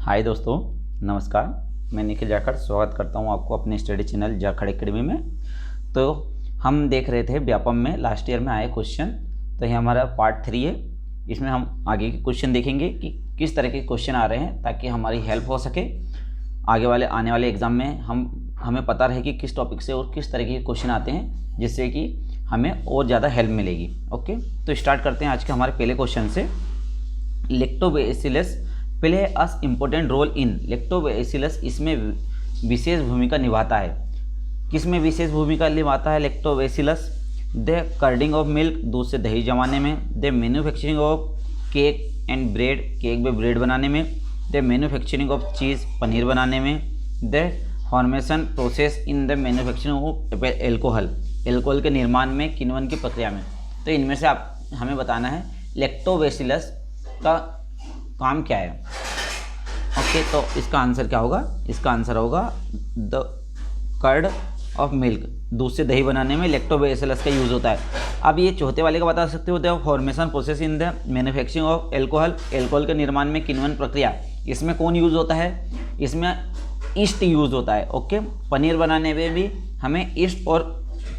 हाय दोस्तों, नमस्कार। मैं निखिल जाखड़ स्वागत करता हूं आपको अपने स्टडी चैनल जाखड़ एकेडमी में। तो हम देख रहे थे व्यापम में लास्ट ईयर में आए क्वेश्चन। तो ये हमारा पार्ट 3 है। इसमें हम आगे के क्वेश्चन देखेंगे कि किस तरह के क्वेश्चन आ रहे हैं ताकि हमारी हेल्प हो सके आगे वाले आने वाले एग्ज़ाम में। हमें पता रहे कि किस टॉपिक से और किस तरह के क्वेश्चन आते हैं, जिससे कि हमें और ज़्यादा हेल्प मिलेगी। ओके, तो स्टार्ट करते हैं आज के हमारे पहले क्वेश्चन से। Lactobacillus play us important role in. Lactobacillus इसमें विशेष भूमिका निभाता है। किस में विशेष भूमिका निभाता है लैक्टोबैसिलस? द कर्डिंग ऑफ मिल्क, दूध से दही जमाने में। The manufacturing of cake and bread, cake में ब्रेड बनाने में। द मैन्युफैक्चरिंग ऑफ चीज़, पनीर बनाने में। The formation process in the manufacturing of alcohol, alcohol के निर्माण में, किण्वन की प्रक्रिया में। तो इनमें से आप हमें बताना है लैक्टोबैसिलस का काम क्या है। ओके, तो इसका आंसर क्या होगा? इसका आंसर होगा द कर्ड ऑफ मिल्क, दूध से दही बनाने में लैक्टोबैसिलस का यूज़ होता है। अब ये चौथे वाले का बता सकते हो, the formation process in the manufacturing of alcohol, alcohol के निर्माण में किण्वन प्रक्रिया। इसमें कौन यूज़ होता है? इसमें ईस्ट यूज़ होता है। ओके, पनीर बनाने में भी हमें ईस्ट और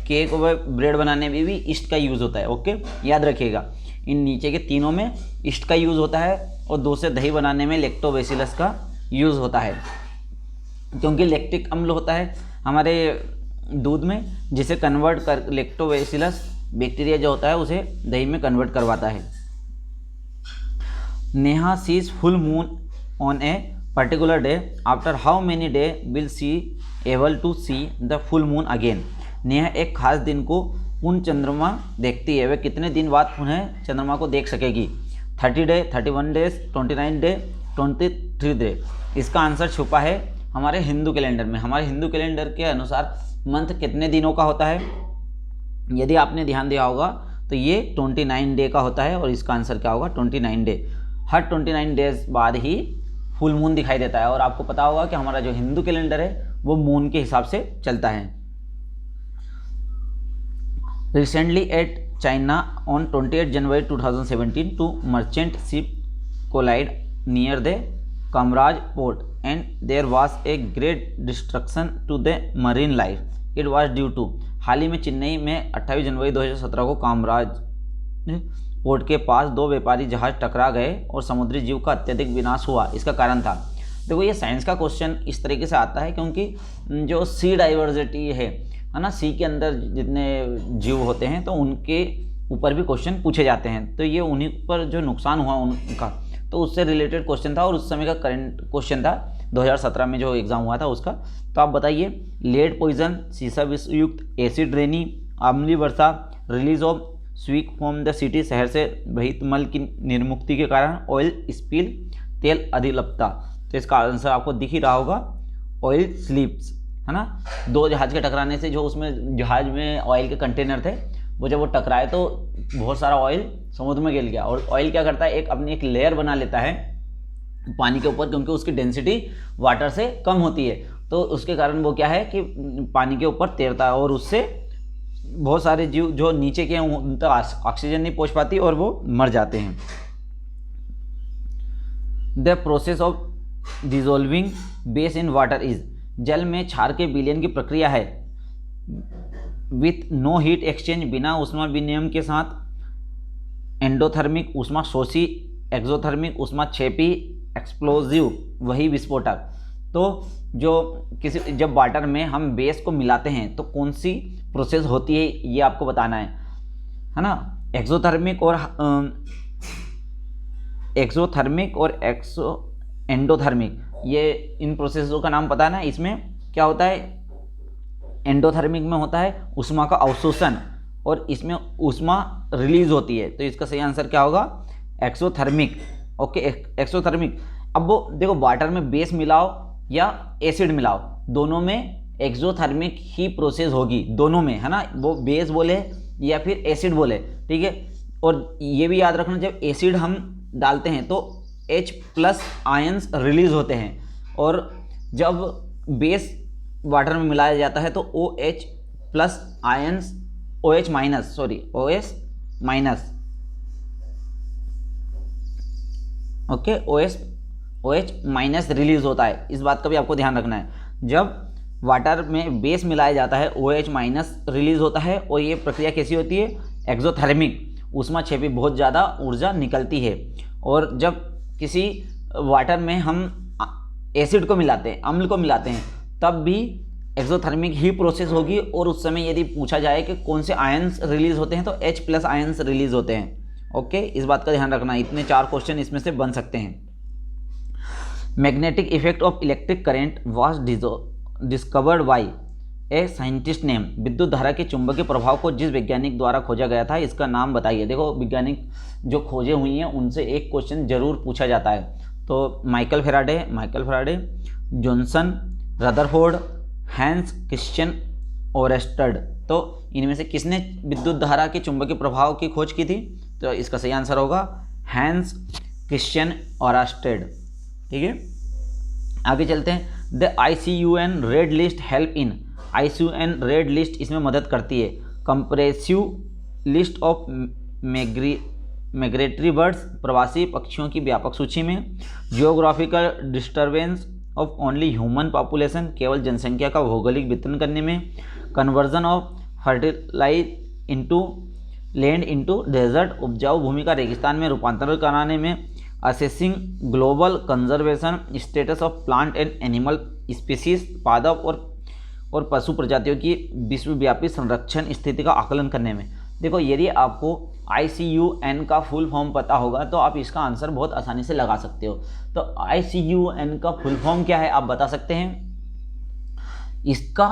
केक और ब्रेड बनाने में भी ईस्ट का यूज़ होता है। ओके, याद रखिएगा इन नीचे के तीनों में ईस्ट का यूज़ होता है और दूध से दही बनाने में लैक्टोबैसिलस का यूज़ होता है, क्योंकि लैक्टिक अम्ल होता है हमारे दूध में, जिसे कन्वर्ट कर लैक्टोबैसिलस बैक्टीरिया जो होता है उसे दही में कन्वर्ट करवाता है। Neha sees full moon on a particular day, after how many day will see able to see the full moon again. Neha एक खास दिन को पूर्ण चंद्रमा देखती है, वह कितने दिन बाद पुनः चंद्रमा को देख सकेगी? 30 डे, 31 डेज, 29 डे, 23 डे। इसका आंसर छुपा है हमारे हिंदू कैलेंडर में। हमारे हिंदू कैलेंडर के अनुसार मंथ कितने दिनों का होता है? यदि आपने ध्यान दिया होगा तो ये 29 डे का होता है और इसका आंसर क्या होगा? 29 डे। हर 29 डेज बाद ही फुल मून दिखाई देता है। और आपको पता होगा कि हमारा जो हिंदू कैलेंडर है वो मून के हिसाब से चलता है। Recently at China on 28 January 2017, two merchant ships collided near the Kamraj port and there was a great destruction to the marine life. It was due to, हाल ही में चेन्नई में 28 जनवरी 2017 को कामराज पोर्ट के पास दो व्यापारी जहाज टकरा गए और समुद्री जीव का अत्यधिक विनाश हुआ। इसका कारण था, देखो ये साइंस का क्वेश्चन इस तरीके से आता है क्योंकि जो सी डाइवर्सिटी है ना, सी के अंदर जितने जीव होते हैं तो उनके ऊपर भी क्वेश्चन पूछे जाते हैं। तो ये उन्हीं पर जो नुकसान हुआ उनका, तो उससे रिलेटेड क्वेश्चन था और उस समय का करंट क्वेश्चन था 2017 में जो एग्ज़ाम हुआ था उसका। तो आप बताइए, लेड पॉइजन, शीशा विषयुक्त, एसिड रेनी, अम्लीय वर्षा, रिलीज ऑफ स्वीक फ्रॉम द सिटी, शहर से बहित मल की निर्मुक्ति के कारण, ऑयल स्पिल, तेल अधिलपता। तो इसका आंसर आपको दिख ही रहा होगा, ऑयल स्लिप्स, है ना। दो जहाज के टकराने से जो उसमें जहाज में ऑयल के कंटेनर थे वो जब वो टकराए तो बहुत सारा ऑयल समुद्र में गिर गया। और ऑयल क्या करता है, अपनी एक लेयर बना लेता है पानी के ऊपर, क्योंकि उसकी डेंसिटी वाटर से कम होती है। तो उसके कारण वो क्या है कि पानी के ऊपर तैरता है और उससे बहुत सारे जीव जो नीचे के हैं उन तक ऑक्सीजन नहीं पहुँच पाती और वो मर जाते हैं। The process of dissolving base in water is, जल में क्षार के विलयन की प्रक्रिया है। विथ नो हीट एक्सचेंज, बिना ऊष्मा विनिमय के साथ। एंडोथर्मिक ऊष्मा शोषी, एक्सोथर्मिक ऊष्मा क्षेपी, एक्सप्लोजिव वही विस्फोटक। तो जो जब वाटर में हम बेस को मिलाते हैं तो कौन सी प्रोसेस होती है ये आपको बताना है ना। एक्सोथर्मिक और एंडोथर्मिक, ये इन प्रोसेसों का नाम पता है ना। इसमें क्या होता है, एंडोथर्मिक में होता है ऊष्मा का अवशोषण और इसमें ऊष्मा रिलीज होती है। तो इसका सही आंसर क्या होगा? एक्सोथर्मिक। Okay, exothermic. अब वो देखो, वाटर में बेस मिलाओ या एसिड मिलाओ, दोनों में एक्सोथर्मिक ही प्रोसेस होगी, दोनों में, है ना। वो बेस बोले या फिर एसिड बोले, ठीक है। और ये भी याद रखना, जब एसिड हम डालते हैं तो H+ आयंस रिलीज होते हैं और जब बेस वाटर में मिलाया जाता है तो OH+ ions OH- okay OH OH minus release होता है। इस बात का भी आपको ध्यान रखना है। जब वाटर में बेस मिलाया जाता है OH माइनस रिलीज होता है, और ये प्रक्रिया कैसी होती है, एक्सोथर्मिक, ऊष्माक्षेपी बहुत ज़्यादा ऊर्जा निकलती है। और जब किसी वाटर में हम एसिड को मिलाते हैं, अम्ल को मिलाते हैं, तब भी एक्सोथर्मिक ही प्रोसेस होगी। और उस समय यदि पूछा जाए कि कौन से आयंस रिलीज होते हैं, तो H+ आयंस रिलीज होते हैं। ओके, इस बात का ध्यान रखना। इतने 4 क्वेश्चन इसमें से बन सकते हैं। Magnetic effect of electric current was discovered by a scientist name. विद्युत धारा के चुंबकीय प्रभाव को जिस वैज्ञानिक द्वारा खोजा गया था, इसका नाम बताइए। देखो, वैज्ञानिक जो खोजे हुई हैं उनसे एक क्वेश्चन जरूर पूछा जाता है। तो Michael Faraday, Johnson, Rutherford, Hans Christian Oersted. तो इनमें से किसने विद्युत धारा के चुंबकीय प्रभाव की खोज की थी? तो इसका सही आंसर होगा हैंस क्रिश्चियन ओरेस्टेड। ठीक है, आगे चलते हैं। The ICUN red list help in. ICUN red list इसमें मदद करती है। Compressive list of migratory birds, प्रवासी पक्षियों की व्यापक सूची में। Geographical disturbance of only human population, केवल जनसंख्या का भौगोलिक वितरण करने में। Conversion of fertilize into land into desert, उपजाऊ भूमि का रेगिस्तान में रूपांतरण कराने में। Assessing global conservation status of plant and animal species, पादप और पशु प्रजातियों की विश्वव्यापी संरक्षण स्थिति का आकलन करने में। देखो, यदि आपको ICUN का फुल फॉर्म पता होगा तो आप इसका आंसर बहुत आसानी से लगा सकते हो। तो ICUN का फुल फॉर्म क्या है, आप बता सकते हैं? इसका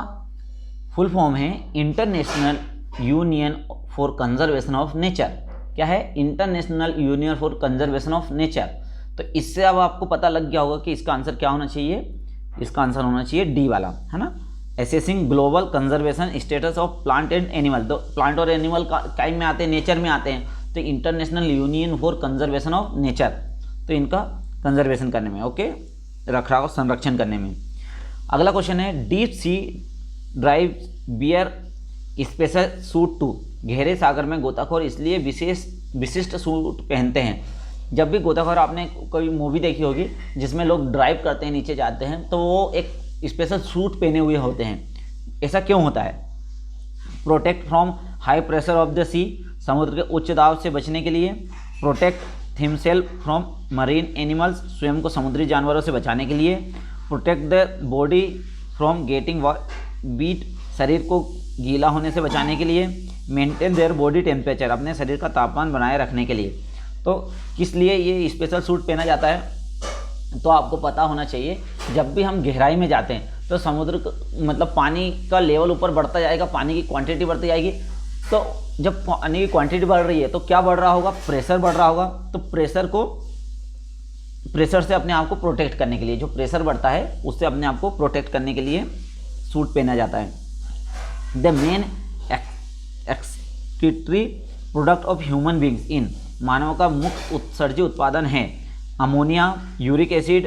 फुल फॉर्म है international union for conservation of nature. क्या है? International union for conservation of nature. तो इससे अब आपको पता लग गया होगा कि इसका आंसर क्या होना चाहिए। इसका आंसर होना चाहिए डी वाला, है ना। Assessing global conservation status of plant and animal. तो प्लांट और एनिमल टाइम में आते हैं, नेचर में आते हैं, तो international union for conservation of nature, तो इनका कंजर्वेशन करने में, ओके, रखरखाव संरक्षण करने में। अगला क्वेश्चन है, deep sea drive bear special suit to. गहरे सागर में गोताखोर इसलिए विशिष्ट सूट पहनते हैं। जब भी गोताखोर, आपने कोई मूवी देखी होगी जिसमें लोग ड्राइव करते हैं, नीचे जाते हैं, तो वो एक स्पेशल सूट पहने हुए होते हैं। ऐसा क्यों होता है? Protect from high pressure of the sea, समुद्र के उच्च दाब से बचने के लिए। Protect himself from marine animals, स्वयं को समुद्री जानवरों से बचाने के लिए। Protect the body from getting wet, शरीर को गीला होने से बचाने के लिए। मेंटेन देयर बॉडी टेम्परेचर, अपने शरीर का तापमान बनाए रखने के लिए। तो किस लिए ये स्पेशल सूट पहना जाता है? तो आपको पता होना चाहिए, जब भी हम गहराई में जाते हैं तो समुद्र मतलब पानी का लेवल ऊपर बढ़ता जाएगा, पानी की क्वांटिटी बढ़ती जाएगी। तो जब पानी की क्वांटिटी बढ़ रही है तो क्या बढ़ रहा होगा? प्रेशर बढ़ रहा होगा। तो प्रेशर से अपने आप को प्रोटेक्ट करने के लिए, जो प्रेशर बढ़ता है उससे अपने आप को प्रोटेक्ट करने के लिए सूट पहना जाता है। The main excretory product of human beings in, मानव का मुख्य उत्सर्जी उत्पादन है ammonia, uric acid,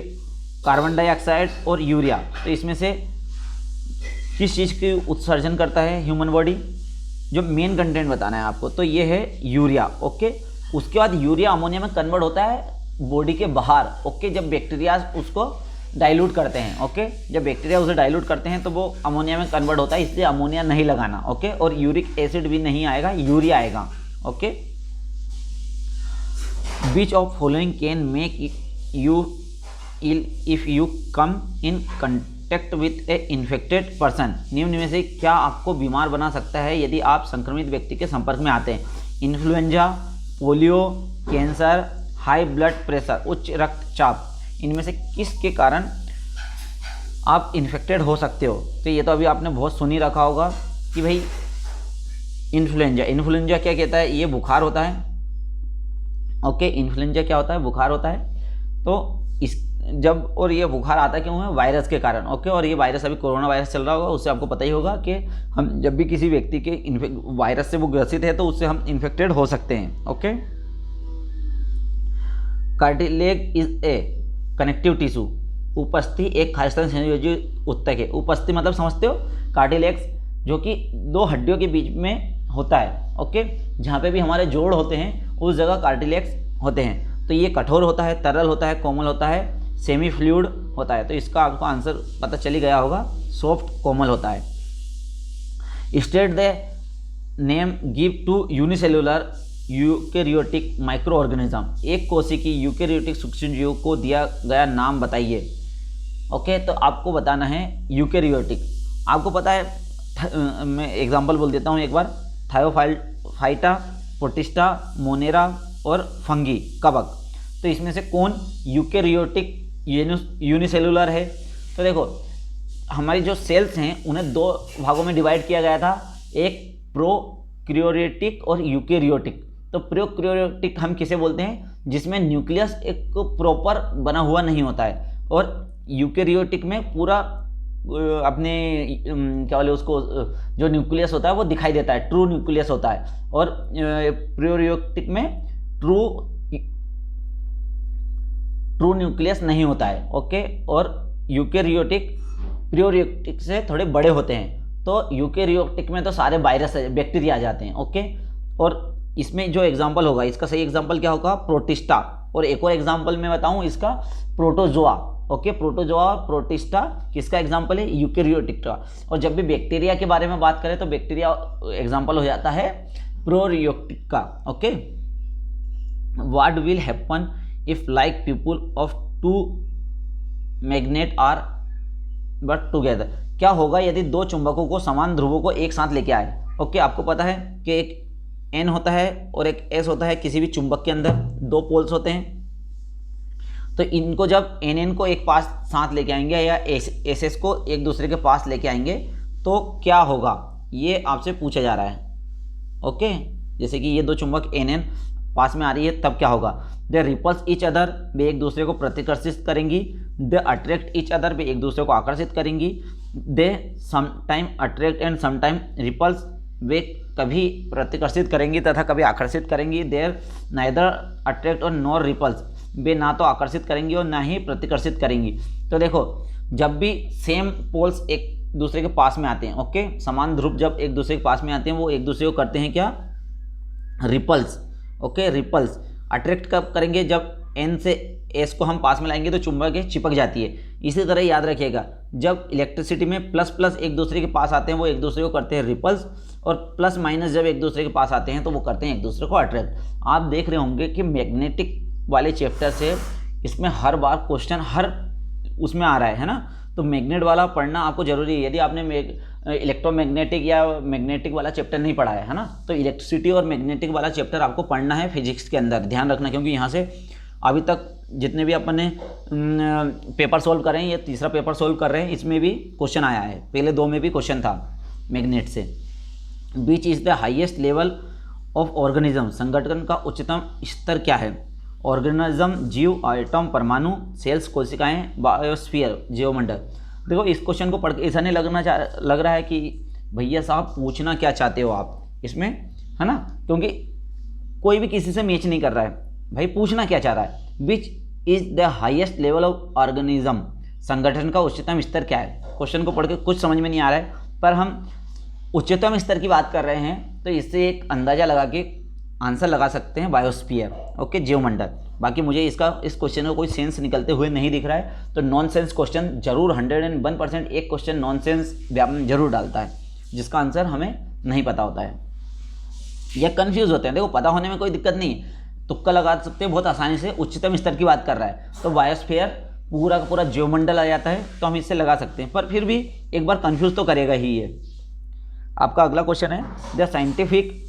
carbon dioxide और यूरिया। तो इसमें से किस चीज़ की उत्सर्जन करता है ह्यूमन बॉडी? जो मेन कंटेंट बताना है आपको, तो ये है यूरिया, ओके। उसके बाद यूरिया अमोनिया में कन्वर्ट होता है बॉडी के बाहर, ओके, जब बैक्टीरिया उसको डाइल्यूट करते हैं, ओके। जब बैक्टीरिया उसे डाइल्यूट करते हैं तो वो अमोनिया में कन्वर्ट होता है, इसलिए अमोनिया नहीं लगाना, ओके। और यूरिक एसिड भी नहीं आएगा, यूरिया आएगा, okay. Which of following can make you ill if you come in contact with a infected person? निम्न में से क्या आपको बीमार बना सकता है यदि आप संक्रमित व्यक्ति के संपर्क में आते हैं? Influenza, polio, cancer, high blood pressure, उच्च रक्तचाप। इनमें से किसके कारण आप इन्फेक्टेड हो सकते हो? तो ये तो अभी आपने बहुत सुन ही रखा होगा कि भाई इन्फ्लुएंजा क्या कहता है? ये बुखार होता है, ओके। इन्फ्लुएंजा क्या होता है? बुखार होता है। तो इस जब और ये बुखार आता क्यों है? वायरस के कारण, ओके। और ये वायरस अभी कोरोना वायरस चल रहा होगा, उससे आपको पता ही होगा कि हम जब भी किसी व्यक्ति के वायरस से वो ग्रसित है तो उससे हम इन्फेक्टेड हो सकते हैं, okay. Cartilage is a connective tissue. उपस्थि एक खालिस्तान संयोजी उत्तक है। उपस्थि मतलब समझते हो? कार्टिलेज जो कि दो हड्डियों के बीच में होता है, ओके। जहाँ पे भी हमारे जोड़ होते हैं उस जगह कार्टिलेज होते हैं। तो ये कठोर होता है, तरल होता है, कोमल होता है, सेमी फ्लूइड होता है। तो इसका आपको आंसर पता चल ही गया होगा, सॉफ्ट कोमल होता है। State the name give to unicellular eukaryotic micro organism, एक कोशिकी यूकेरियोटिक सूक्ष्मजीव को दिया गया नाम बताइए। ओके, तो आपको बताना है यूकेरियोटिक। आपको पता है, मैं एग्जांपल बोल देता हूँ एक बार, थायोफाइटा, प्रोटिस्टा, मोनेरा और फंगी, कवक। तो इसमें से कौन यूकेरियोटिक यूनिसेलुलर है? तो देखो, हमारी जो सेल्स हैं उन्हें दो भागों में डिवाइड किया गया था, एक प्रोक्रियोटिक और यूकेरियोटिक। तो प्रोक्रियोटिक हम किसे बोलते हैं? जिसमें न्यूक्लियस एक प्रॉपर बना हुआ नहीं होता है, और यूकेरियोटिक में पूरा अपने क्या बोले उसको, जो न्यूक्लियस होता है वो दिखाई देता है, ट्रू न्यूक्लियस होता है। और प्रोक्रियोटिक में ट्रू न्यूक्लियस नहीं होता है। ओके, और यूकेरियोटिक प्रोक्रियोटिक से थोड़े बड़े होते हैं। तो यूकेरियोटिक में तो सारे वायरस बैक्टीरिया आ जाते हैं। ओके, और इसमें जो एग्जांपल होगा, इसका सही एग्जांपल क्या होगा? प्रोटिस्टा। और एक और एग्जांपल मैं बताऊं इसका, प्रोटोजोआ। ओके, प्रोटोजोआ और प्रोटिस्टा किसका एग्जांपल है? यूकेरियोटिक का। और जब भी बैक्टीरिया के बारे में बात करें तो बैक्टीरिया एग्जांपल हो जाता है प्रोक्रियोटिक का। Okay, what will happen if like people of two magnet are but together, क्या होगा यदि दो चुंबकों को समान ध्रुवों को एक साथ लेके आए? ओके, आपको पता है कि एक N होता है और एक S होता है, किसी भी चुंबक के अंदर दो पोल्स होते हैं। तो इनको जब NN को एक पास साथ लेके आएंगे या SS को एक दूसरे के पास लेके आएंगे तो क्या होगा, ये आपसे पूछा जा रहा है। ओके, जैसे कि ये दो चुंबक NN पास में आ रही है, तब क्या होगा? दे रिपल्स ईच अदर, वे एक दूसरे को प्रतिकर्षित करेंगी। दे अट्रैक्ट ईच अदर, वे एक दूसरे को आकर्षित करेंगी। They sometime attract and sometime repels, वे कभी प्रतिकर्षित करेंगी तथा कभी आकर्षित करेंगी। They're neither attract or nor repels, वे ना तो आकर्षित करेंगी और ना ही प्रतिकर्षित करेंगी। तो देखो, जब भी सेम पोल्स एक दूसरे के पास में आते हैं, ओके, समान ध्रुव जब एक दूसरे के पास में आते हैं, वो एक दूसरे को करते हैं क्या? रिपल्स। Okay, ripples. अट्रैक्ट कब करेंगे? जब N से S को हम पास में लाएंगे तो चुंबक चिपक जाती है। इसी तरह याद रखिएगा, जब इलेक्ट्रिसिटी में प्लस प्लस एक दूसरे के पास आते हैं वो एक दूसरे को करते हैं रिपल्स, और प्लस माइनस जब एक दूसरे के पास आते हैं तो वो करते हैं एक दूसरे को अट्रैक्ट। आप देख रहे होंगे कि मैग्नेटिक वाले चैप्टर से इसमें हर बार क्वेश्चन हर उसमें आ रहा है ना। तो मैग्नेट वाला पढ़ना आपको जरूरी है। यदि आपने इलेक्ट्रोमैग्नेटिक या मैग्नेटिक वाला चैप्टर नहीं पढ़ा है ना, तो इलेक्ट्रिसिटी और मैग्नेटिक वाला चैप्टर आपको पढ़ना है फिजिक्स के अंदर, ध्यान रखना। क्योंकि यहाँ से अभी तक जितने भी अपन ने पेपर सोल्व कर रहे हैं, ये तीसरा पेपर सोल्व कर रहे हैं, इसमें भी क्वेश्चन आया है। पहले दो में भी क्वेश्चन था मैग्नेट से। Which is the highest level of organism, संगठन का उच्चतम स्तर क्या है? ऑर्गेनिज्म, जीव, आइटम, परमाणु, सेल्स, कोशिकाएं, बायोस्फीयर, जीवमंडल। देखो, इस क्वेश्चन को पढ़ के ऐसा नहीं लग रहा है कि भैया साहब पूछना क्या चाहते हो आप इसमें, है ना? क्योंकि कोई भी किसी से मैच नहीं कर रहा है, भाई पूछना क्या चाह रहा है? Which is the highest level of organism, संगठन का उच्चतम स्तर क्या है? क्वेश्चन को पढ़ के कुछ समझ में नहीं आ रहा है, पर हम उच्चतम स्तर की बात कर रहे हैं, तो इससे एक अंदाजा लगा के आंसर लगा सकते हैं, बायोस्फीयर। ओके, जीवमंडल। बाकी मुझे इस क्वेश्चन का कोई सेंस निकलते हुए नहीं दिख रहा है, तो नॉनसेंस क्वेश्चन जरूर 101% एक क्वेश्चन नॉनसेंस व्यापन जरूर डालता है, जिसका आंसर हमें नहीं पता होता है या कंफ्यूज होते हैं। देखो, पता होने में कोई दिक्कत नहीं है, तुक्का लगा सकते हैं बहुत आसानी से। उच्चतम स्तर की बात कर रहा है तो बायोस्फीयर पूरा का पूरा जीवमंडल आ जाता है, तो हम इससे लगा सकते हैं, पर फिर भी एक बार कंफ्यूज तो करेगा ही ये। आपका अगला क्वेश्चन है, the scientific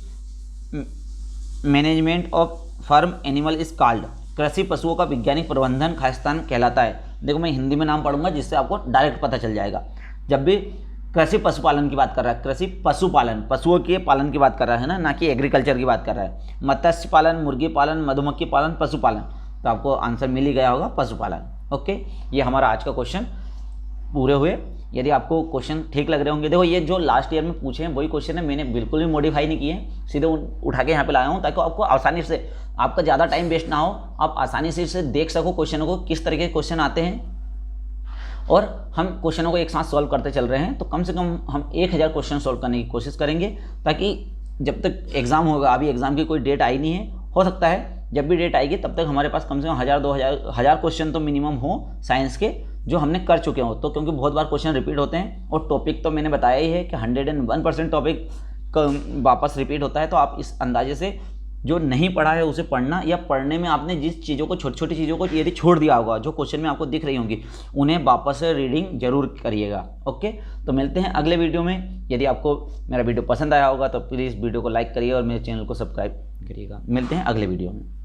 management of farm animal is called, कृषि पशुओं का वैज्ञानिक प्रबंधन खालिस्तान कहलाता है। देखो, मैं हिंदी में नाम पढ़ूंगा जिससे आपको डायरेक्ट पता चल जाएगा। जब भी कृषि पशुपालन की बात कर रहा है, कृषि पशुपालन, पशुओं के पालन की बात कर रहा है ना कि एग्रीकल्चर की बात कर रहा है। मत्स्य पालन, मुर्गी पालन, मधुमक्खी पालन, पशुपालन, तो आपको आंसर मिल ही गया होगा, पशुपालन। ओके, ये हमारा आज का क्वेश्चन पूरे हुए। यदि आपको क्वेश्चन ठीक लग रहे होंगे, देखो ये जो लास्ट ईयर में पूछे हैं वही क्वेश्चन है, मैंने बिल्कुल भी मॉडिफाई नहीं किए, सीधे उठा के यहाँ पे लाया हूँ ताकि आपको आसानी से, आपका ज़्यादा टाइम वेस्ट ना हो, आप आसानी से इसे देख सको क्वेश्चनों को, किस तरीके के क्वेश्चन आते हैं। और हम क्वेश्चनों को एक साथ सॉल्व करते चल रहे हैं, तो कम से कम हम 1000 क्वेश्चन सॉल्व करने की कोशिश करेंगे, ताकि जब तक एग्ज़ाम होगा, अभी एग्ज़ाम की कोई डेट आई नहीं है, हो सकता है जब भी डेट आएगी तब तक हमारे पास कम से कम 1000 क्वेश्चन तो मिनिमम हो साइंस के जो हमने कर चुके हो। तो क्योंकि बहुत बार क्वेश्चन रिपीट होते हैं और टॉपिक तो मैंने बताया ही है कि 101% टॉपिक वापस रिपीट होता है। तो आप इस अंदाजे से जो नहीं पढ़ा है उसे पढ़ना, या पढ़ने में आपने जिस चीज़ों को छोटी छोटी चीज़ों को यदि छोड़ दिया होगा जो क्वेश्चन में आपको दिख रही होंगी, उन्हें वापस से रीडिंग जरूर करिएगा। ओके, तो मिलते हैं अगले वीडियो में। यदि आपको मेरा वीडियो पसंद आया होगा तो प्लीज़ वीडियो को लाइक करिए और मेरे चैनल को सब्सक्राइब करिएगा। मिलते हैं अगले वीडियो में।